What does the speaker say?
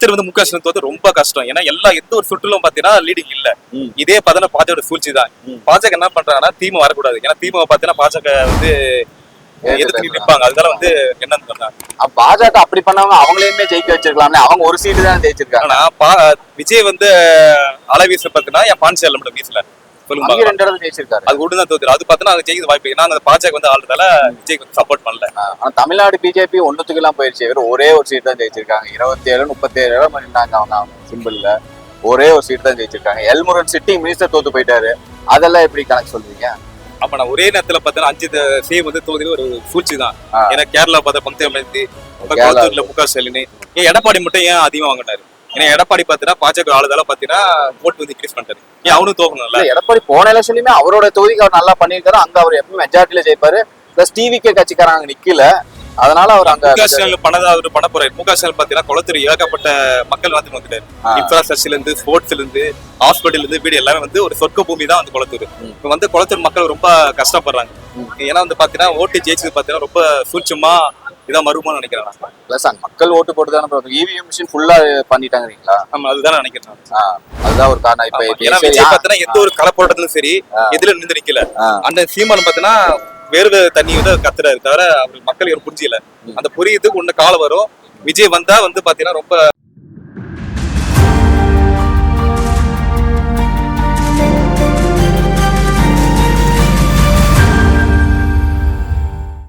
குளத்தூர் வந்து முக ஸ்டாலின் தோத்து ரொம்ப கஷ்டம். ஏன்னா எந்த ஒரு சுற்றுலும் பாத்தீங்கன்னா லீடிங் இல்ல. இதே பாத்தீங்கன்னா பாஜக சூழ்ச்சி தான். பாஜக என்ன பண்றாங்கன்னா திமுக வரக்கூடாது. ஏன்னா திமுக பாத்தீங்கன்னா பாஜக வந்து எதிர்த்து நிற்பாங்க. அதனால வந்து என்னன்னு சொன்னாங்க பாஜக அப்படி பண்ணவங்க அவங்களையுமே ஜெயிக்க வச்சிருக்கலாம்ல. அவங்க ஒரு சீட்டு தான் ஜெயிச்சிருக்காங்க. ஆனா விஜய் வந்து அலை வீச பாத்தீங்கன்னா என் பாண்டிச்சேரியில மட்டும் வீசல சொல்லுங்க. 2 இடத்துல ஜெயிச்சிருக்காரு. அது ஒண்ணுதான் தோத்துரு. அது பாத்தீங்கன்னா அது ஜெயிக்க வாய்ப்பு. ஏன்னா அந்த பாஜக வந்து ஆளுதால விஜய்க்கு வந்து சப்போர்ட் பண்ணல. ஆனா தமிழ்நாடு பிஜேபி ஒண்ணுத்துக்கு எல்லாம் போயிருச்சு. வெறும் ஒரே ஒரு சீட் தான் ஜெயிச்சிருக்காங்க. 27 37 இடம் இருந்தாங்க அவங்க சிம்பிள்ல. ஒரே ஒரு சீட் தான் ஜெயிச்சிருக்காங்க. எல்முருகன் சிட்டிங் மினிஸ்டர் தோத்து போயிட்டாரு. அதெல்லாம் எப்படி கணக்கு சொல்றீங்க? அப்ப நான் ஒரே நேரத்துல பாத்தீங்கன்னா 5 சேம் வந்து தோல்வி ஒரு சூழ்ச்சி தான். ஏன்னா கேரளா பார்த்தா பந்தயமேந்தி, குளத்தூர்ல முக ஸ்டாலின், ஏன் எடப்பாடி மட்டும் ஏன் அதிகமா வாங்கினாரு? ஏன்னா எடப்பாடி பாத்தீங்கன்னா பாஜக ஆளுதால பாத்தீங்கன்னா ஓட்டு வந்து இன்க்ரீஸ் பண்ணிட்டாரு. ஏன் அவனும் தோக்கணும்ல? எடப்பாடி போன எலெக்ஷன்லயுமே அவரோட தொகுதிக்கு அவர் நல்லா பண்ணிருக்காரு. அங்க அவர் எப்பவும் மெஜாரிட்டியில ஜெயிப்பாரு. பிளஸ் டிவிகே கட்சிக்காரங்க நிக்கல. அதனால அவர் அங்க முக ஸ்டாலின் பண்ண போறாரு. முக ஸ்டாலின் பாத்தீங்கன்னா குளத்தூர் ஏகப்பட்ட மக்கள் வந்து வந்துட்டாரு. இன்ஃப்ராஸ்ட்ரக்சர்ல இருந்து ஸ்போர்ட்ஸ்ல இருந்து ஹாஸ்பிட்டல் இருந்து வீடு எல்லாமே வந்து ஒரு சொர்க்க பூமி தான் வந்து குளத்தூர். இப்ப வந்து குளத்தூர் மக்கள் ரொம்ப கஷ்டப்படுறாங்க. ஏன்னா வந்து பாத்தீங்கன்னா ஓட்டு ஜெயிச்சது பாத்தீங்கன்னா ரொம்ப சூட்சமா இதான் மறுபடியும் நினைக்கிறேன். பிளஸ் மக்கள் ஓட்டு போட்டு தானே இவிஎம் மிஷின் ஃபுல்லா பண்ணிட்டாங்கறீங்களா? ஆமா அதுதான் நினைக்கிறேன். அதுதான் ஒரு காரணம். இப்ப விஜய் பாத்தீங்கன்னா எந்த ஒரு களை போட்டதுலும் சரி எதுல நின்று நிக்கல. அந்த சீமான் பாத்தீங்கன்னா வேறு தண்ணி வந்து கத்துறாரு தவிர அவர் மக்கள் புரிஞ்சில. அந்த புரியுதுக்கு ஒண்ணு காலம் வரும். விஜய் வந்தா வந்து பாத்தீங்கன்னா ரொம்ப